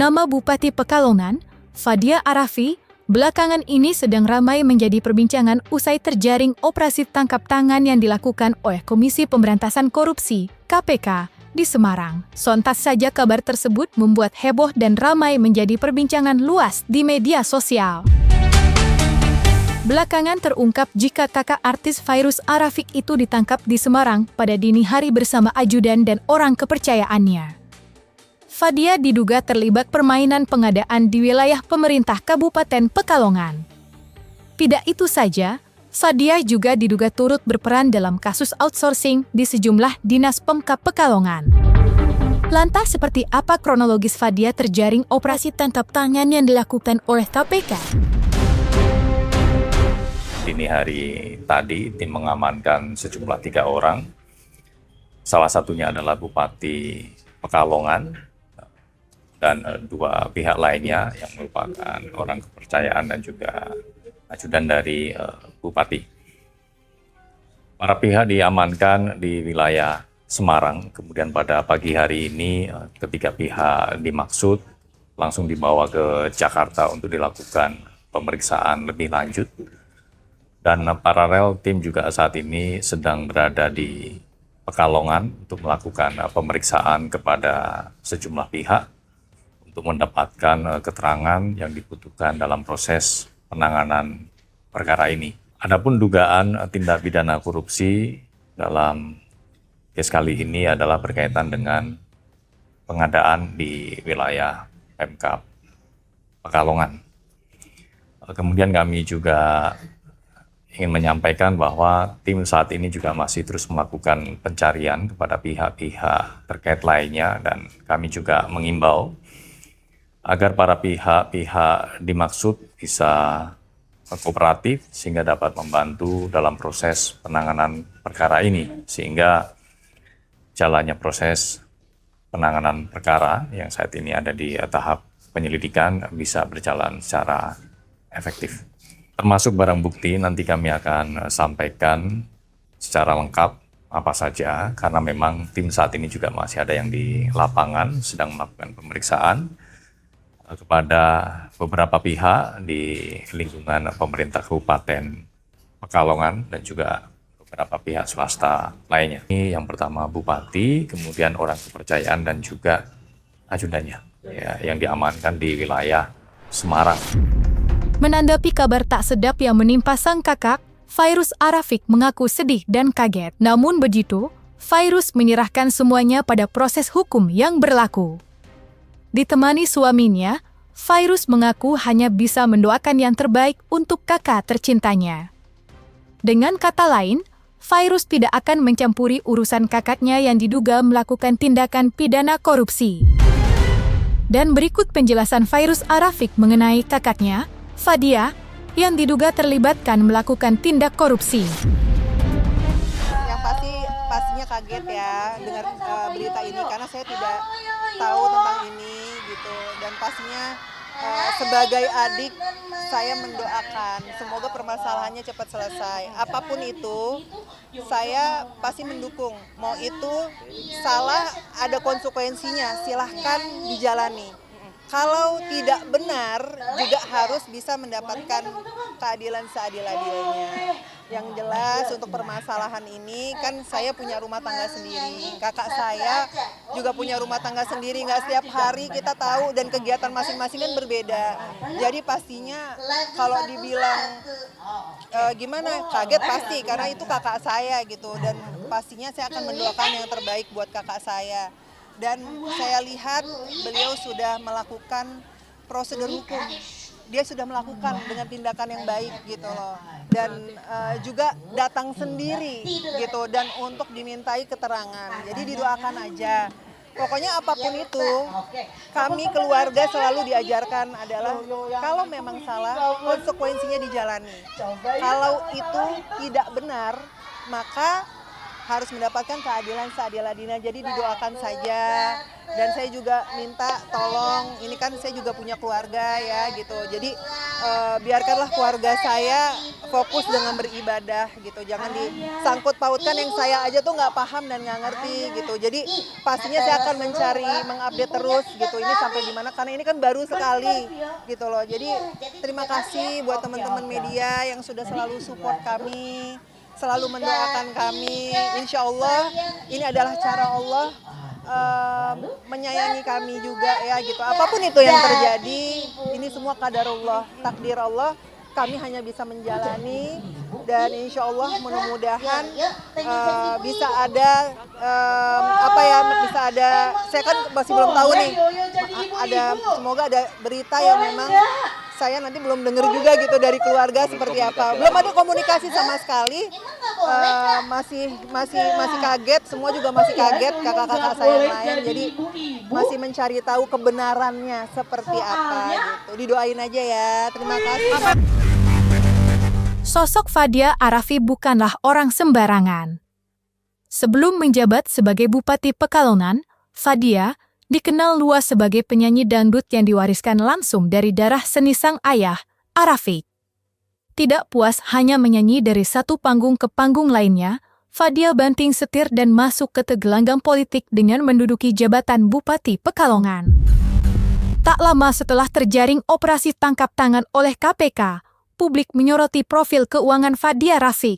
Nama Bupati Pekalongan, Fadia Arafi, belakangan ini sedang ramai menjadi perbincangan usai terjaring operasi tangkap tangan yang dilakukan oleh Komisi Pemberantasan Korupsi (KPK) di Semarang. Sontak saja kabar tersebut membuat heboh dan ramai menjadi perbincangan luas di media sosial. Belakangan terungkap jika kakak artis Fairuz Arafi itu ditangkap di Semarang pada dini hari bersama ajudan dan orang kepercayaannya. Fadia diduga terlibat permainan pengadaan di wilayah pemerintah Kabupaten Pekalongan. Tidak itu saja, Fadia juga diduga turut berperan dalam kasus outsourcing di sejumlah dinas Pemkab Pekalongan. Lantas seperti apa kronologis Fadia terjaring operasi tangkap tangan yang dilakukan oleh KPK? Dini hari tadi, tim mengamankan sejumlah 3 orang. Salah satunya adalah Bupati Pekalongan dan 2 pihak lainnya yang merupakan orang kepercayaan dan juga ajudan dari Bupati. Para pihak diamankan di wilayah Semarang, kemudian pada pagi hari ini ketiga pihak dimaksud langsung dibawa ke Jakarta untuk dilakukan pemeriksaan lebih lanjut. Dan paralel tim juga saat ini sedang berada di Pekalongan untuk melakukan pemeriksaan kepada sejumlah pihak untuk mendapatkan keterangan yang dibutuhkan dalam proses penanganan perkara ini. Adapun dugaan tindak pidana korupsi dalam kes kali ini adalah berkaitan dengan pengadaan di wilayah Pemkab Pekalongan. Kemudian kami juga ingin menyampaikan bahwa tim saat ini juga masih terus melakukan pencarian kepada pihak-pihak terkait lainnya, dan kami juga mengimbau agar para pihak-pihak dimaksud bisa kooperatif sehingga dapat membantu dalam proses penanganan perkara ini, sehingga jalannya proses penanganan perkara yang saat ini ada di tahap penyelidikan bisa berjalan secara efektif. Termasuk barang bukti nanti kami akan sampaikan secara lengkap apa saja, karena memang tim saat ini juga masih ada yang di lapangan sedang melakukan pemeriksaan kepada beberapa pihak di lingkungan pemerintah Kabupaten Pekalongan dan juga beberapa pihak swasta lainnya. Ini yang pertama Bupati, kemudian orang kepercayaan dan juga ajudannya ya, yang diamankan di wilayah Semarang. Menanggapi kabar tak sedap yang menimpa sang kakak, Fairuz Arafi mengaku sedih dan kaget. Namun begitu, Fairuz menyerahkan semuanya pada proses hukum yang berlaku. Ditemani suaminya, Fairuz mengaku hanya bisa mendoakan yang terbaik untuk kakak tercintanya. Dengan kata lain, Fairuz tidak akan mencampuri urusan kakaknya yang diduga melakukan tindakan pidana korupsi. Dan berikut penjelasan Fairuz Arafi mengenai kakaknya, Fadia, yang diduga terlibatkan melakukan tindak korupsi. Yang pastinya kaget ya dengar berita ini, karena saya tidak tahu tentang ini gitu, dan pastinya sebagai adik saya mendoakan semoga permasalahannya cepat selesai. Apapun itu saya pasti mendukung, mau itu salah ada konsekuensinya, silahkan dijalani. Kalau tidak benar juga harus bisa mendapatkan keadilan seadil-adilnya. Yang jelas untuk permasalahan ini kan saya punya rumah tangga sendiri, kakak saya juga punya rumah tangga sendiri, nggak setiap hari kita tahu dan kegiatan masing-masing kan berbeda. Jadi pastinya kalau dibilang gimana, kaget pasti karena itu kakak saya gitu, dan pastinya saya akan mendoakan yang terbaik buat kakak saya. Dan saya lihat beliau sudah melakukan prosedur hukum, dia sudah melakukan dengan tindakan yang baik gitu loh, dan juga datang sendiri gitu dan untuk dimintai keterangan. Jadi didoakan aja. Pokoknya apapun itu, kami keluarga selalu diajarkan adalah kalau memang salah konsekuensinya dijalani. Kalau itu tidak benar maka harus mendapatkan keadilan seadil-adilnya. Jadi didoakan saja. Dan saya juga minta tolong, ini kan saya juga punya keluarga ya gitu. Jadi biarkanlah keluarga saya fokus dengan beribadah gitu, jangan disangkut pautkan yang saya aja tuh nggak paham dan nggak ngerti gitu. Jadi pastinya saya akan mencari, mengupdate terus gitu, ini sampai di mana, karena ini kan baru sekali gitu loh. Jadi terima kasih buat teman-teman media yang sudah selalu support kami, selalu mendoakan kami. Insya Allah ini adalah cara Allah menyayangi kami juga ya gitu. Apapun itu yang terjadi, ini semua qadarullah, takdir Allah. Kami hanya bisa menjalani dan insya Allah mudah-mudahan bisa ada bisa ada. Saya kan masih belum tahu nih, semoga ada berita yang memang saya nanti belum dengar juga gitu dari keluarga seperti apa. Belum ada komunikasi sama sekali. Masih kaget, semua juga masih kaget, kakak-kakak saya yang lain. Jadi masih mencari tahu kebenarannya seperti apa gitu. Didoain aja ya. Terima kasih. Sosok Fadia Arafi bukanlah orang sembarangan. Sebelum menjabat sebagai Bupati Pekalongan, Fadia dikenal luas sebagai penyanyi dangdut yang diwariskan langsung dari darah seni sang ayah, Arafi. Tidak puas hanya menyanyi dari satu panggung ke panggung lainnya, Fadia banting setir dan masuk ke gelanggang politik dengan menduduki jabatan Bupati Pekalongan. Tak lama setelah terjaring operasi tangkap tangan oleh KPK, publik menyoroti profil keuangan Fadia Rafiq.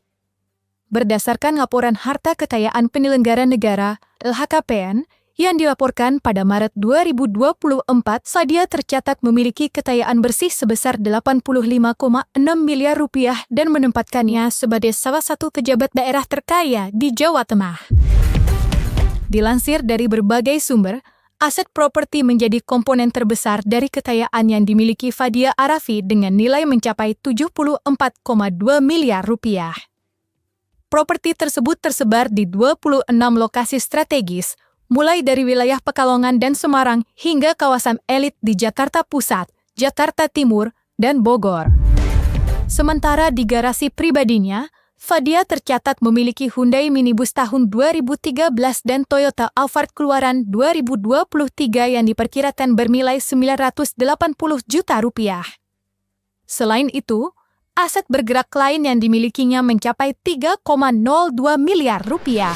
Berdasarkan laporan harta kekayaan penyelenggara negara (LHKPN) yang dilaporkan pada Maret 2024, Fadia tercatat memiliki kekayaan bersih sebesar 85,6 miliar rupiah dan menempatkannya sebagai salah satu pejabat daerah terkaya di Jawa Tengah. Dilansir dari berbagai sumber, aset properti menjadi komponen terbesar dari kekayaan yang dimiliki Fadia Arafi dengan nilai mencapai 74,2 miliar rupiah. Properti tersebut tersebar di 26 lokasi strategis, mulai dari wilayah Pekalongan dan Semarang hingga kawasan elit di Jakarta Pusat, Jakarta Timur, dan Bogor. Sementara di garasi pribadinya, Fadia tercatat memiliki Hyundai minibus tahun 2013 dan Toyota Alphard keluaran 2023 yang diperkirakan bernilai 980 juta rupiah. Selain itu, aset bergerak lain yang dimilikinya mencapai 3,02 miliar rupiah.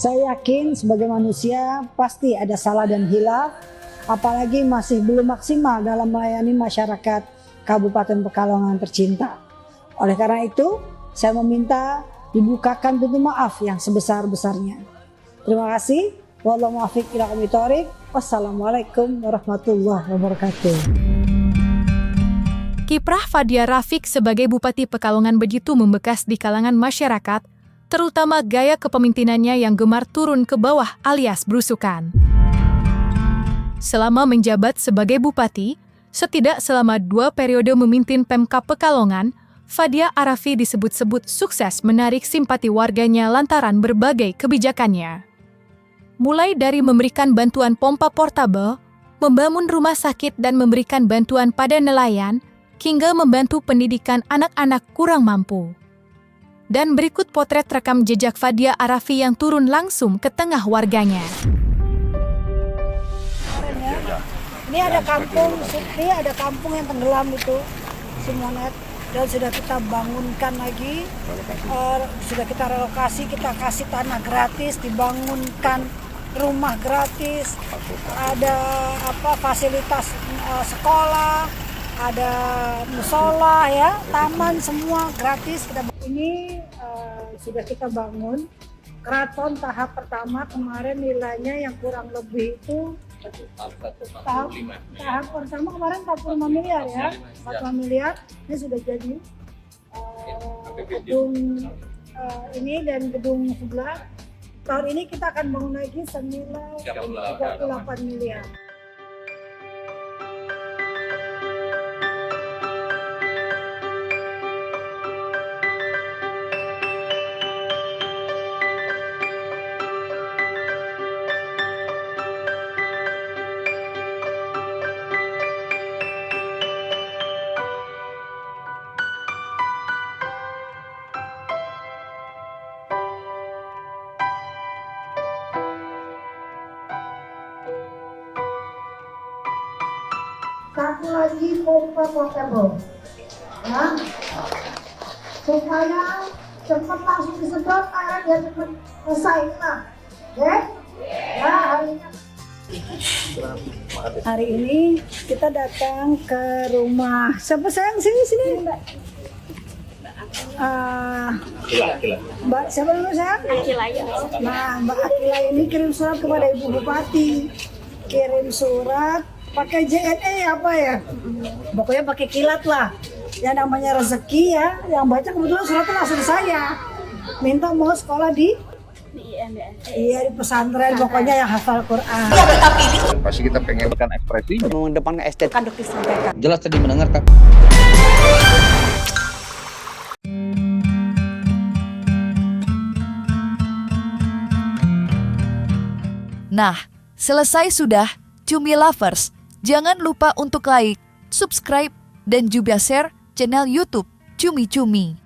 Saya yakin sebagai manusia pasti ada salah dan hilaf, apalagi masih belum maksimal dalam melayani masyarakat Kabupaten Pekalongan tercinta. Oleh karena itu, saya meminta dibukakan pintu maaf yang sebesar-besarnya. Terima kasih. Wallahu muwaffiq ila aqwamit thoriq. Wassalamualaikum warahmatullahi wabarakatuh. Kiprah Fadia Rafiq sebagai Bupati Pekalongan begitu membekas di kalangan masyarakat, terutama gaya kepemimpinannya yang gemar turun ke bawah alias berusukan. Selama menjabat sebagai bupati, selama 2 periode memimpin Pemkab Pekalongan, Fadia Arafi disebut-sebut sukses menarik simpati warganya lantaran berbagai kebijakannya. Mulai dari memberikan bantuan pompa portabel, membangun rumah sakit dan memberikan bantuan pada nelayan, hingga membantu pendidikan anak-anak kurang mampu. Dan berikut potret rekam jejak Fadia Arafi yang turun langsung ke tengah warganya. Ini ada kampung Sukri, ada kampung yang tenggelam itu semuanya, dan sudah kita bangunkan lagi, sudah kita relokasi, kita kasih tanah gratis, dibangunkan rumah gratis, ada fasilitas sekolah, ada musola ya, taman semua gratis. Ini sudah kita bangun. Keraton tahap pertama kemarin nilainya yang kurang lebih itu tahap pertama kemarin 45 miliar ya, 45 miliar. Ini sudah jadi gedung ini dan gedung sebelah. Tahun ini kita akan bangun lagi senilai 38 miliar. satu lagi pompa portable, ya, supaya cepat langsung disedot airnya biar cepat selesai lah, oke? Ya, hari ini kita datang ke rumah siapa sayang, sini Mbak. Mbak siapa namanya sayang? Akila. Nah, Mbak Akila ini kirim surat kepada Ibu Bupati. Kirim surat pakai JNE apa ya? Pokoknya pakai kilat lah. Yang namanya rezeki ya. Yang baca kebetulan suratnya langsung saya. Minta mau sekolah di IMBS. Iya, di pesantren, pokoknya yang hafal Quran. Pasti kita pengen ekspresinya. Mengedepankan estetika Kan dokter sampaikan. Jelas tadi mendengarkan. Nah, selesai sudah Cumi Lovers. Jangan lupa untuk like, subscribe, dan juga share channel YouTube Cumi Cumi.